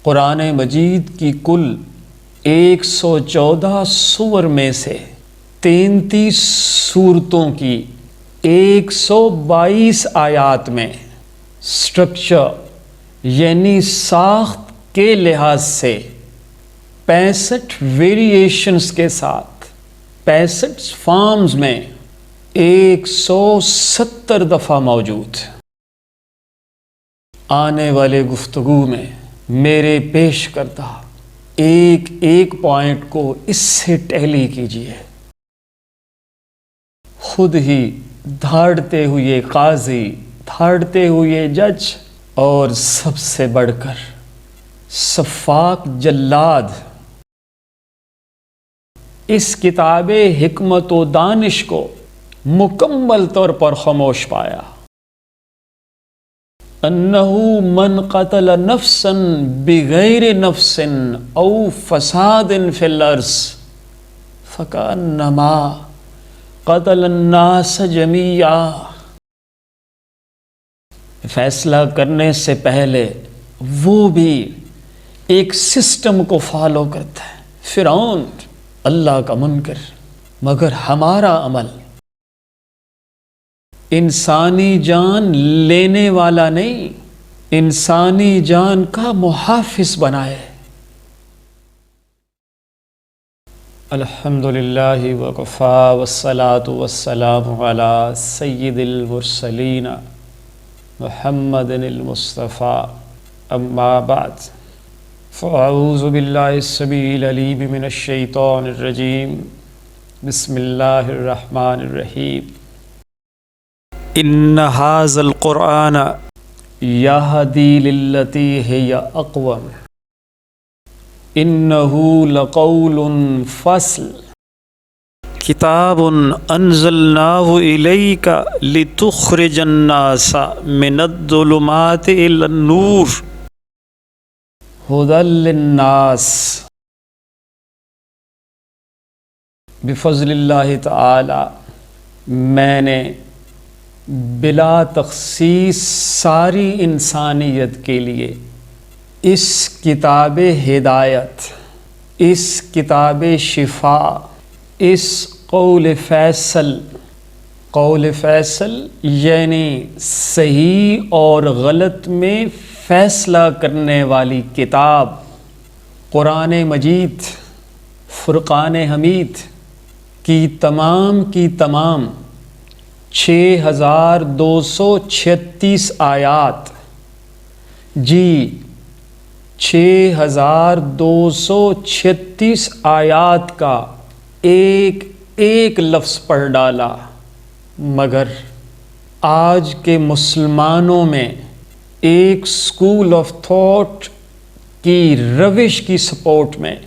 قرآن مجید کی کل 114 سور میں سے 33 سورتوں کی 122 آیات میں سٹرکچر یعنی ساخت کے لحاظ سے 65 ویریشنز کے ساتھ 65 فارمز میں 170 دفعہ موجود۔ آنے والے گفتگو میں میرے پیش کردہ ایک ایک پوائنٹ کو اس سے ٹیلی کیجیے۔ خود ہی دھاڑتے ہوئے قاضی، دھاڑتے ہوئے جج اور سب سے بڑھ کر سفاک جلاد اس کتاب حکمت و دانش کو مکمل طور پر خاموش پایا۔ انہو من قتل نفسا بغیر نفس او فساد فی الارض فکأنما قتل الناس جمیعا۔ فیصلہ کرنے سے پہلے وہ بھی ایک سسٹم کو فالو کرتا ہے، فرعون اللہ کا منکر، مگر ہمارا عمل انسانی جان لینے والا نہیں، انسانی جان کا محافظ بنائے۔ الحمدللہ وکفا والصلاة والسلام علی سید المرسلین محمد المصطفیٰ، اما بعد فاعوذ باللہ السمیع العلیم من الشیطان الرجیم، بسم اللہ الرحمن الرحیم۔ ان ھذا القرآن یہدی للتی ہی اقوم انہ لقول فصل کتاب انزلناہ الیک لتخرج الناس من الظلمات الی النور ھدی للناس۔ بفضل اللہ تعالی میں نے بلا تخصیص ساری انسانیت کے لیے اس کتاب ہدایت، اس کتاب شفا، اس قول فیصل یعنی صحیح اور غلط میں فیصلہ کرنے والی کتاب قرآن مجید، فرقان حمید کی تمام 6236 آیات، جی 6236 آیات کا ایک ایک لفظ پڑھ ڈالا، مگر آج کے مسلمانوں میں ایک اسکول آف تھاٹ کی روش کی سپورٹ میں،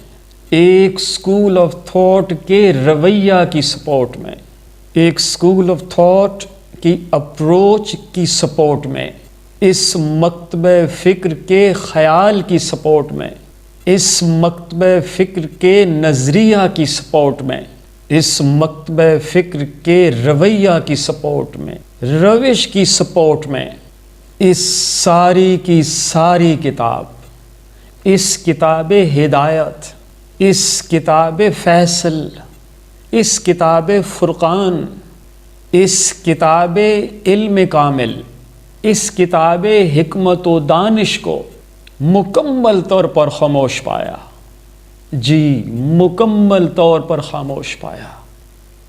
ایک اسکول آف تھاٹ کے رویہ کی سپورٹ میں، ایک اسکول آف تھاٹ کی اپروچ کی سپورٹ میں، اس مکتبہ فکر کے خیال کی سپورٹ میں، اس مکتبہ فکر کے نظریہ کی سپورٹ میں، اس مکتبہ فکر کے رویہ کی سپورٹ میں، روش کی سپورٹ میں، اس ساری کی ساری کتاب، اس کتاب ہدایت، اس کتاب فیصل، اس کتاب فرقان، اس کتاب علم کامل، اس کتاب حکمت و دانش کو مکمل طور پر خاموش پایا، جی مکمل طور پر خاموش پایا۔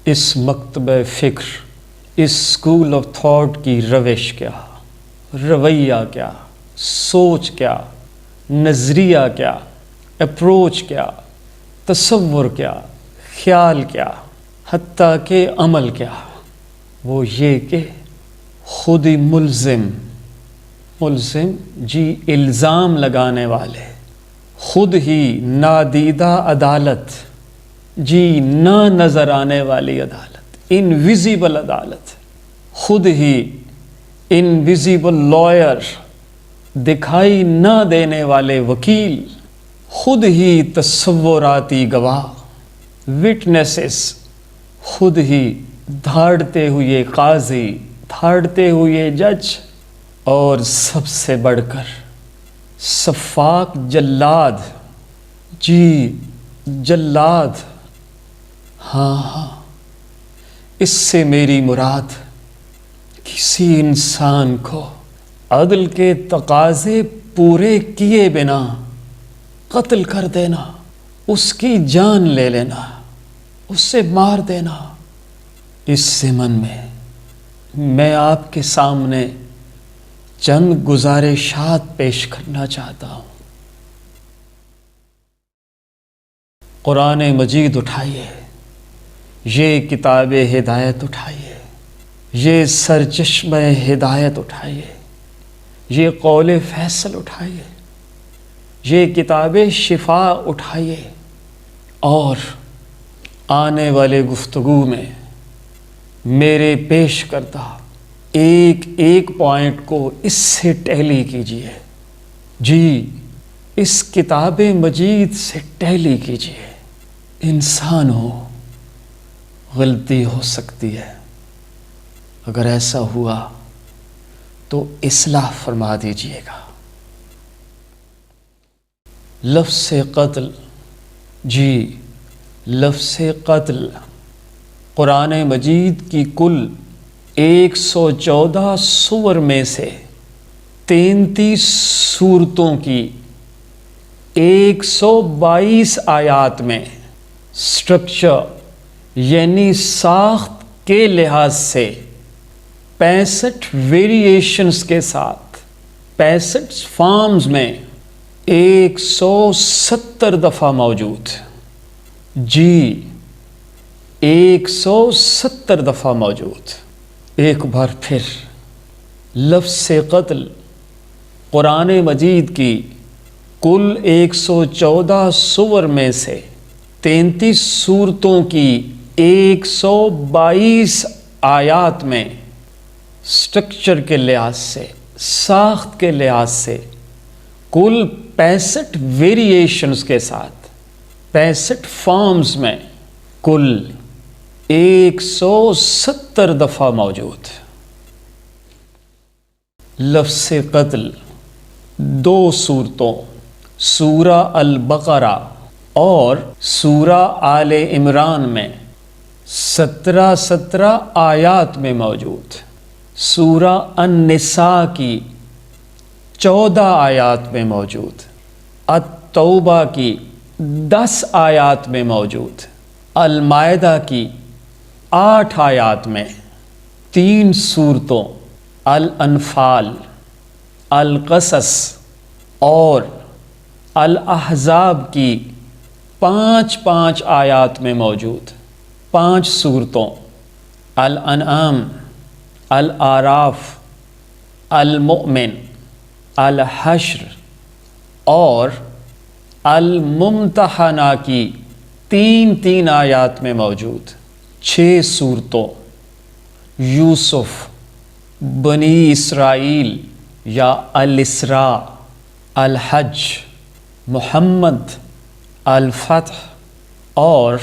اس مکتبہ فکر، اس اسکول آف تھاٹ کی روش کیا، رویہ کیا، سوچ کیا، نظریہ کیا، اپروچ کیا، تصور کیا، خیال کیا، حتیٰ کہ عمل کیا، وہ یہ کہ خود ہی ملزم جی الزام لگانے والے، خود ہی نادیدہ عدالت، جی نہ نظر آنے والی عدالت، انویزیبل عدالت، خود ہی انویزیبل لائر، دکھائی نہ دینے والے وکیل، خود ہی تصوراتی گواہ، وٹنسز، خود ہی دھاڑتے ہوئے قاضی، دھاڑتے ہوئے جج، اور سب سے بڑھ کر صفاق جلاد، جی جلاد، ہاں اس سے میری مراد کسی انسان کو عدل کے تقاضے پورے کیے بنا قتل کر دینا، اس کی جان لے لینا، اس سے مار دینا۔ اس ضمن میں آپ کے سامنے چند گزارشات پیش کرنا چاہتا ہوں۔ قرآن مجید اٹھائیے، یہ کتاب ہدایت اٹھائیے، یہ سرچشمہ ہدایت اٹھائیے، یہ قول فیصل اٹھائیے، یہ کتاب شفا اٹھائیے، اور آنے والے گفتگو میں میرے پیش کردہ ایک ایک پوائنٹ کو اس سے ٹیلی کیجیے، جی اس کتاب مجید سے ٹیلی کیجیے۔ انسان ہو، غلطی ہو سکتی ہے، اگر ایسا ہوا تو اصلاح فرما دیجیے گا۔ لفظ قتل، جی لفظ قتل قرآن مجید کی کل 114 سور میں سے 33 سورتوں کی 122 آیات میں سٹرکچر یعنی ساخت کے لحاظ سے 65 ویریشنز کے ساتھ 65 فارمز میں 170 دفعہ موجود، جی 170 دفعہ موجود۔ ایک بار پھر لفظ قتل قرآن مجید کی کل 114 سور میں سے 33 سورتوں کی 122 آیات میں سٹرکچر کے لحاظ سے، ساخت کے لحاظ سے کل 65 ویریشنز کے ساتھ 65 فارمز میں کل 170 دفعہ موجود۔ لفظ قتل 2 سورتوں سورہ البقرہ اور سورہ آل عمران میں 17 آیات میں موجود، سورہ النساء کی 14 آیات میں موجود، التوبہ کی 10 آیات میں موجود، المائدہ کی 8 آیات میں، 3 سورتوں الانفال، القصص اور الاحزاب کی 5 آیات میں موجود، 5 سورتوں الانعام، الاعراف، المؤمن، الحشر اور الممتحنہ کی 3 آیات میں موجود، 6 سورتوں یوسف، بنی اسرائیل یا الاسراء، الحج، محمد، الفتح اور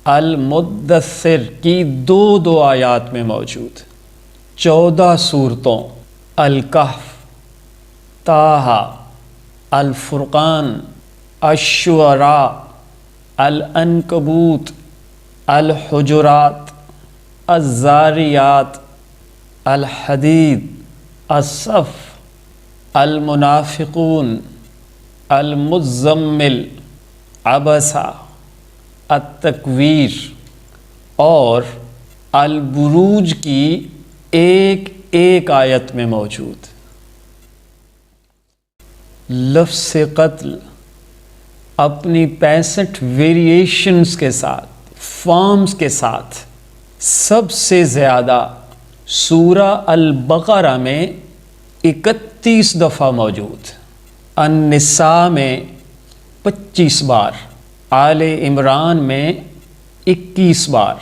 المدثر کی 2 آیات میں موجود، 14 سورتوں الکہف، طٰہٰ، الفرقان، الشعراء، العنکبوت، الحجرات، الذاریات، الحدید، الصف، المنافقون، المزمل، عبسہ، التکویر اور البروج کی ایک آیت میں موجود۔ لفظ قتل اپنی 65 ویریشنز کے ساتھ، فارمز کے ساتھ سب سے زیادہ سورہ البقرہ میں 31 دفعہ موجود، النساء میں 25 بار، آل عمران میں 21 بار،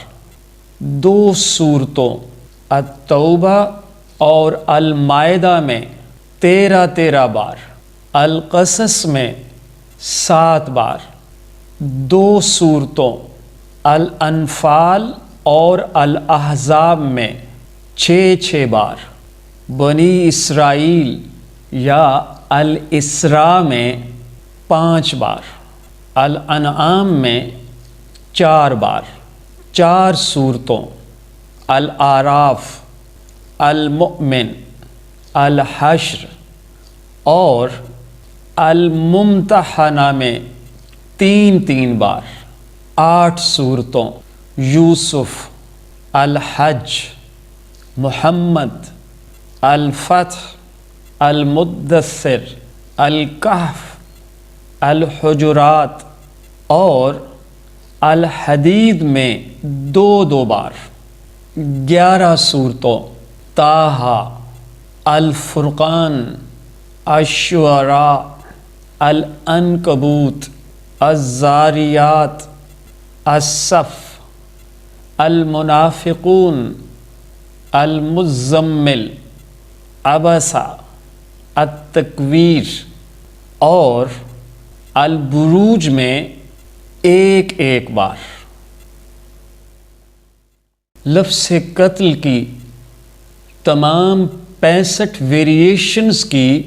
2 سورتوں التوبہ اور المائدہ میں 13 بار، القصص میں 7 بار، 2 سورتوں الانفال اور الاحزاب میں 6 بار، بنی اسرائیل یا الاسراء میں 5 بار، الانعام میں 4 بار، 4 صورتوں، الاعراف، المؤمن، الحشر اور الممتحنہ میں 3 بار، 8 صورتوں، یوسف، الحج، محمد، الفتح، المدثر، الکہف، الحجرات اور الحدید میں 2 بار، 11 صورتوں، طٰہٰ، الفرقان، الشعراء، العنکبوت، الذاریات، الصف، المنافقون، المزمل، عبسہ، التکویر اور البروج میں 1 بار۔ لفظ قتل کی تمام 65 ویریشنز کی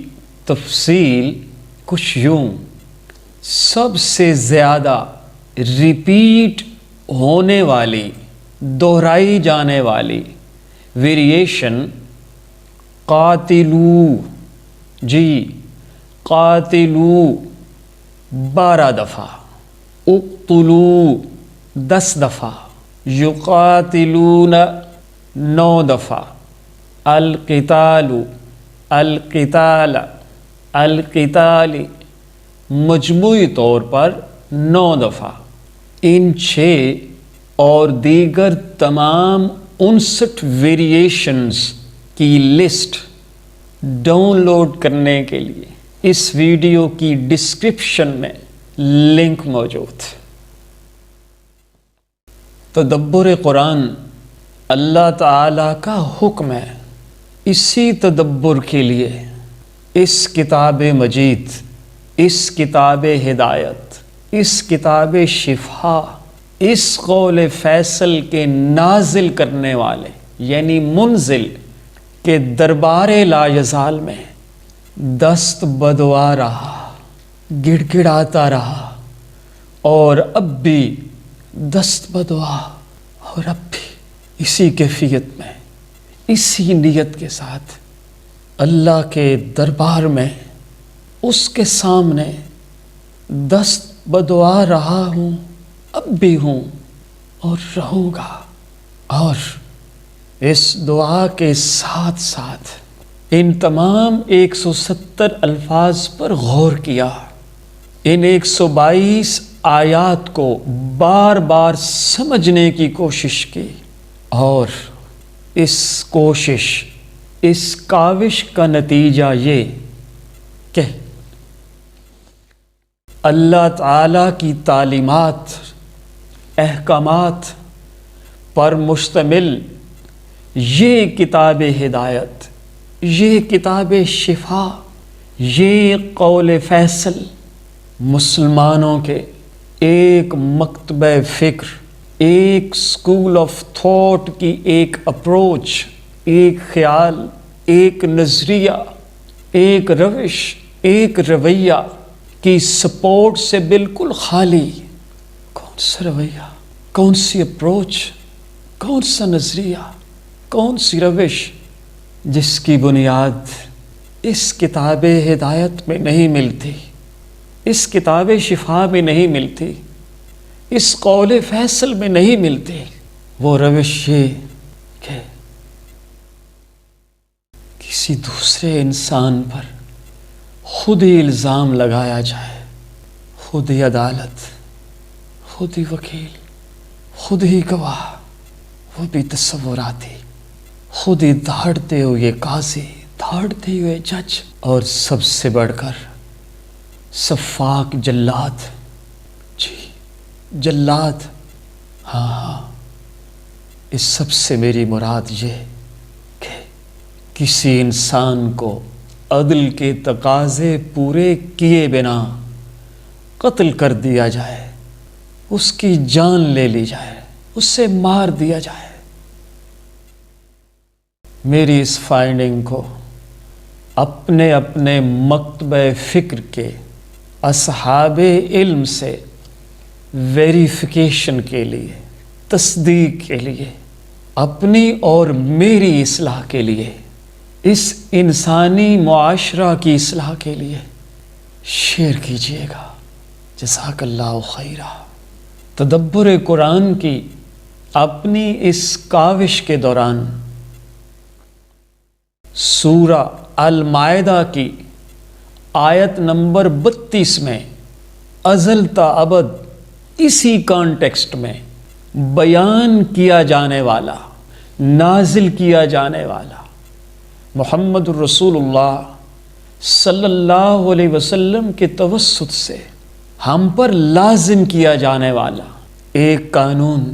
تفصیل کچھ یوں: سب سے زیادہ ریپیٹ ہونے والی، دہرائی جانے والی ویریشن قاتلو، جی قاتلو 12 دفعہ، اقتلو 10 دفعہ، یقاتلون 9 دفعہ، القتال، القتال، القتال مجموعی طور پر 9 دفعہ۔ ان 6 اور دیگر تمام 59 ویریشنز کی لسٹ ڈاؤن لوڈ کرنے کے لیے اس ویڈیو کی ڈسکرپشن میں لنک موجود۔ تدبر قرآن اللہ تعالیٰ کا حکم ہے۔ اسی تدبر کے لیے اس کتاب مجید، اس کتاب ہدایت، اس کتاب شفا، اس قول فیصل کے نازل کرنے والے یعنی منزل کے دربار لایزال میں دست بدعا رہا، گڑ گڑاتا رہا، اور اب بھی دست بدعا، اور اب بھی اسی کیفیت میں، اسی نیت کے ساتھ اللہ کے دربار میں اس کے سامنے دست بدعا رہا ہوں، اب بھی ہوں اور رہوں گا۔ اور اس دعا کے ساتھ ساتھ ان تمام 170 الفاظ پر غور کیا، ان 122 آیات کو بار بار سمجھنے کی کوشش کی، اور اس کوشش، اس کاوش کا نتیجہ یہ کہ اللہ تعالیٰ کی تعلیمات، احکامات پر مشتمل یہ کتاب ہدایت، یہ کتاب شفا، یہ قول فیصل مسلمانوں کے ایک مکتبہ فکر، ایک اسکول آف تھاٹ کی ایک اپروچ، ایک خیال، ایک نظریہ، ایک روش، ایک رویہ کی سپورٹ سے بالکل خالی۔ کون سا رویہ، کون سی اپروچ، کون سا نظریہ، کون سی روش جس کی بنیاد اس کتاب ہدایت میں نہیں ملتی، اس کتاب شفا میں نہیں ملتی، اس قول فیصل میں نہیں ملتی؟ وہ روش یہ کہ کسی دوسرے انسان پر خود ہی الزام لگایا جائے، خود ہی عدالت، خود ہی وکیل، خود ہی گواہ، وہ بھی تصوراتی، خود ہی دھاڑتے ہوئے قاضی، دھاڑتے ہوئے جج، اور سب سے بڑھ کر سفاک جلاد، جی جلاد۔ ہاں، اس سب سے میری مراد یہ کہ کسی انسان کو عدل کے تقاضے پورے کیے بنا قتل کر دیا جائے، اس کی جان لے لی جائے، اسے مار دیا جائے۔ میری اس فائنڈنگ کو اپنے اپنے مکتبہ فکر کے اصحاب علم سے ویریفیکیشن کے لیے، تصدیق کے لیے، اپنی اور میری اصلاح کے لیے، اس انسانی معاشرہ کی اصلاح کے لیے شیئر کیجیے گا۔ جزاک اللہ خیرہ۔ تدبر قرآن کی اپنی اس کاوش کے دوران سورہ المائدہ کی آیت نمبر 32 میں ازل تا ابد اسی کانٹیکسٹ میں بیان کیا جانے والا، نازل کیا جانے والا، محمد الرسول اللہ صلی اللہ علیہ وسلم کے توسط سے ہم پر لازم کیا جانے والا ایک قانون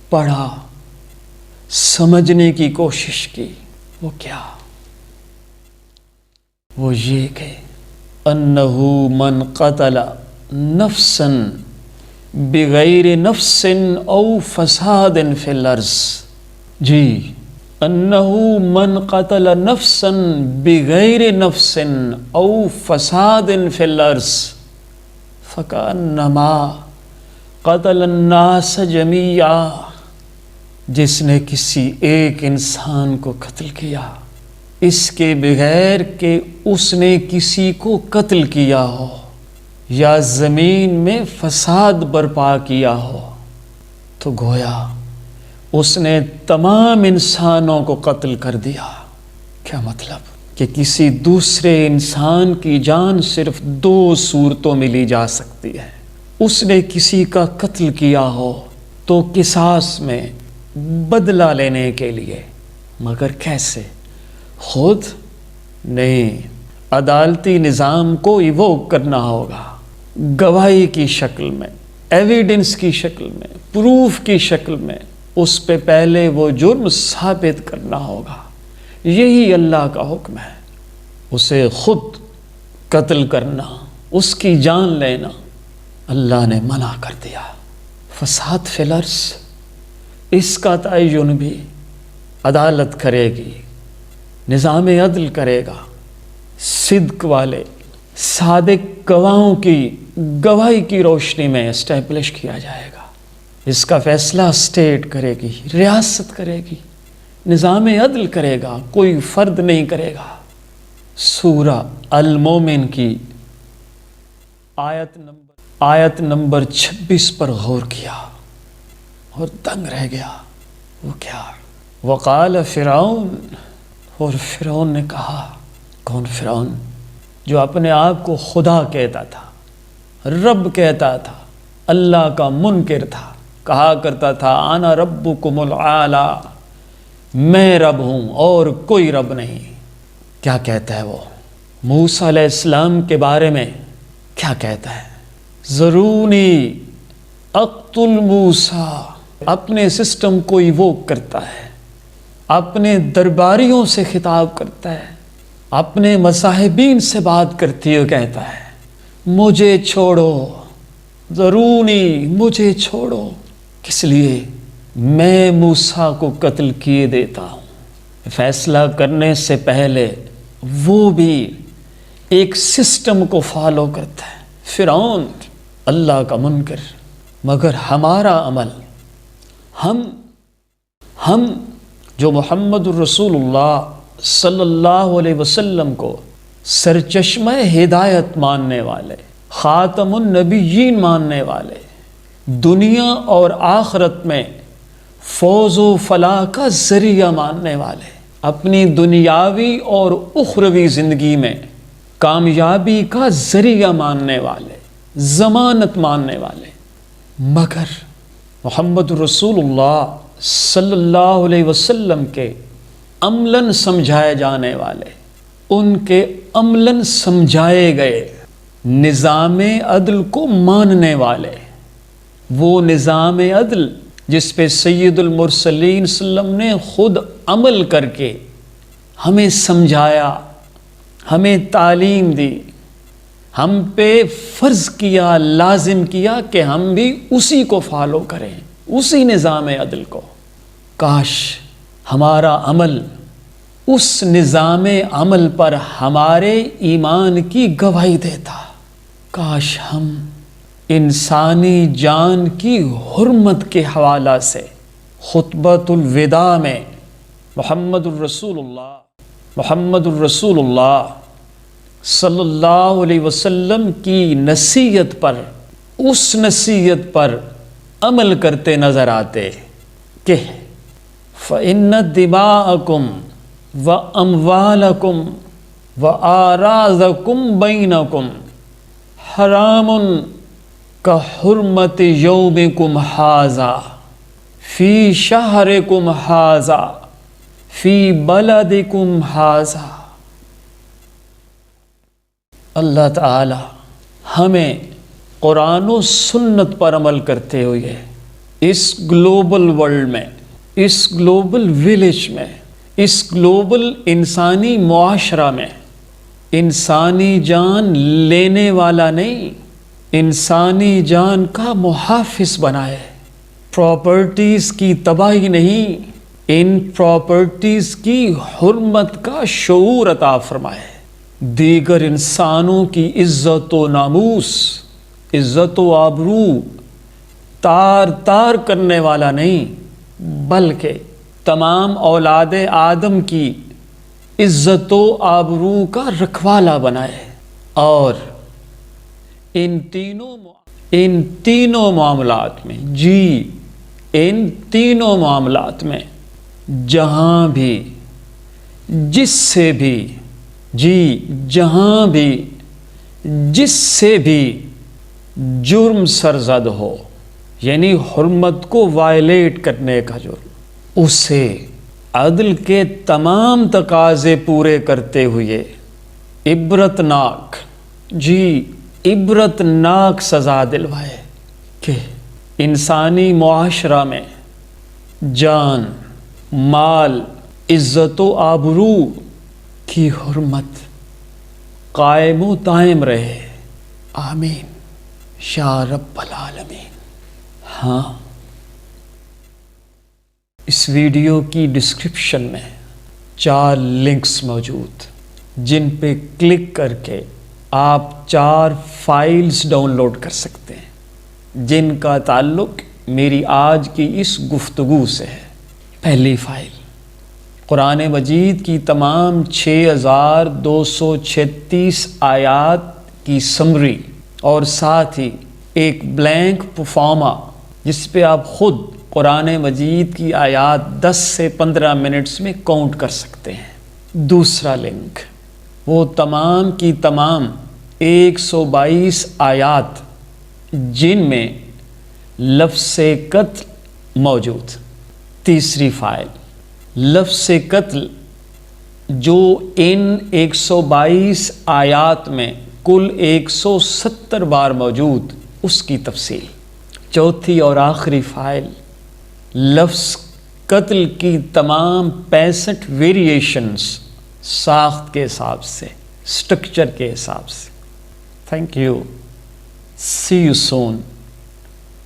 پڑھا، سمجھنے کی کوشش کی۔ وہ کیا؟ وہ یہ کہ انہو من قتل نفسا بغیر نفس او فساد فی الارض، جی، انہو من قتل نفسا بغیر نفس او فساد فی الارض فکأنما قتل الناس جمیعا، جس نے کسی ایک انسان کو قتل کیا اس کے بغیر کہ اس نے کسی کو قتل کیا ہو یا زمین میں فساد برپا کیا ہو، تو گویا اس نے تمام انسانوں کو قتل کر دیا۔ کیا مطلب؟ کہ کسی دوسرے انسان کی جان صرف 2 صورتوں میں لی جا سکتی ہے۔ اس نے کسی کا قتل کیا ہو تو قصاص میں بدلہ لینے کے لیے، مگر کیسے؟ خود نہیں، عدالتی نظام کو ایووک کرنا ہوگا، گواہی کی شکل میں، ایویڈنس کی شکل میں، پروف کی شکل میں، اس پہ پہلے وہ جرم ثابت کرنا ہوگا۔ یہی اللہ کا حکم ہے۔ اسے خود قتل کرنا، اس کی جان لینا اللہ نے منع کر دیا۔ فساد فی الارض، اس کا تعین بھی عدالت کرے گی، نظام عدل کرے گا، صدق والے صادق گواہوں کی گواہی کی روشنی میں اسٹیبلش کیا جائے گا۔ اس کا فیصلہ اسٹیٹ کرے گی، ریاست کرے گی، نظام عدل کرے گا، کوئی فرد نہیں کرے گا۔ سورہ المومن کی آیت نمبر 26 پر غور کیا اور دنگ رہ گیا۔ وہ کیا؟ وقال فرعون، اور فرعون نے کہا۔ کون فرعون؟ جو اپنے آپ کو خدا کہتا تھا، رب کہتا تھا، اللہ کا منکر تھا، کہا کرتا تھا انا ربکم الاعلی، میں رب ہوں اور کوئی رب نہیں۔ کیا کہتا ہے وہ؟ موسیٰ علیہ السلام کے بارے میں کیا کہتا ہے؟ ذرونی اقتل موسیٰ، اپنے سسٹم کو ایووک کرتا ہے، اپنے درباریوں سے خطاب کرتا ہے، اپنے مصاحبین سے بات کرتی ہوئے کہتا ہے مجھے چھوڑو، ذرونی، مجھے چھوڑو۔ کس لیے؟ میں موسیٰ کو قتل کیے دیتا ہوں۔ فیصلہ کرنے سے پہلے وہ بھی ایک سسٹم کو فالو کرتا ہے۔ فرعون اللہ کا منکر، مگر ہمارا عمل، ہم جو محمد الرسول اللہ صلی اللہ علیہ وسلم کو سرچشمہ ہدایت ماننے والے، خاتم النبیین ماننے والے، دنیا اور آخرت میں فوز و فلاح کا ذریعہ ماننے والے، اپنی دنیاوی اور اخروی زندگی میں کامیابی کا ذریعہ ماننے والے، ضمانت ماننے والے، مگر محمد رسول اللہ صلی اللہ علیہ وسلم کے عملاً سمجھائے جانے والے، ان کے عملاً سمجھائے گئے نظام عدل کو ماننے والے، وہ نظام عدل جس پہ سید المرسلین صلی اللہ علیہ وسلم نے خود عمل کر کے ہمیں سمجھایا، ہمیں تعلیم دی، ہم پہ فرض کیا، لازم کیا کہ ہم بھی اسی کو فالو کریں، اسی نظام عدل کو۔ کاش ہمارا عمل اس نظام عمل پر ہمارے ایمان کی گواہی دیتا۔ کاش ہم انسانی جان کی حرمت کے حوالہ سے خطبۃ الوداع میں محمد الرسول اللہ صلی اللہ علیہ وسلم کی نصیحت پر، اس نصیحت پر عمل کرتے نظر آتے کہ فَإِنَّ دِمَاءَكُمْ وَأَمْوَالَكُمْ وَآرَاضَكُمْ بَيْنَكُمْ حَرَامٌ كَحُرْمَةِ يَوْمِكُمْ هَذَا فِي شَهْرِكُمْ هَذَا فِي بَلَدِكُمْ هَذَا۔ اللہ تعالی ہمیں قرآن و سنت پر عمل کرتے ہوئے اس گلوبل ورلڈ میں، اس گلوبل ویلیج میں، اس گلوبل انسانی معاشرہ میں انسانی جان لینے والا نہیں، انسانی جان کا محافظ بنائے۔ پراپرٹیز کی تباہی نہیں، ان پراپرٹیز کی حرمت کا شعور عطا فرمائے۔ دیگر انسانوں کی عزت و ناموس، عزت و آبرو تار تار کرنے والا نہیں، بلکہ تمام اولاد آدم کی عزت و آبرو کا رکھوالا بنائے، اور ان تینوں معاملات میں، ان تینوں معاملات میں جہاں بھی، جس سے بھی، جہاں بھی جس سے بھی جرم سرزد ہو، یعنی حرمت کو وائلیٹ کرنے کا جرم، اسے عدل کے تمام تقاضے پورے کرتے ہوئے عبرتناک سزا دلوائے کہ انسانی معاشرہ میں جان، مال، عزت و آبرو کی حرمت قائم و دائم رہے۔ آمین یا رب العالمین۔ ہاں، اس ویڈیو کی ڈسکرپشن میں 4 لنکس موجود، جن پہ کلک کر کے آپ 4 فائلز ڈاؤن لوڈ کر سکتے ہیں، جن کا تعلق میری آج کی اس گفتگو سے ہے۔ پہلی فائل قرآن مجید کی تمام 6236 آیات کی سمری، اور ساتھ ہی ایک بلینک پرفارما جس پہ آپ خود قرآن مجید کی آیات 10 سے 15 منٹس میں کاؤنٹ کر سکتے ہیں۔ دوسرا لنک وہ تمام کی تمام 122 آیات جن میں لفظ قتل موجود۔ تیسری فائل لفظ قتل جو ان 122 آیات میں کل 170 بار موجود، اس کی تفصیل۔ چوتھی اور آخری فائل لفظ قتل کی تمام 65 ویریشنز، ساخت کے حساب سے، سٹرکچر کے حساب سے۔ Thank you, see you soon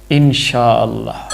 انشاءاللہ۔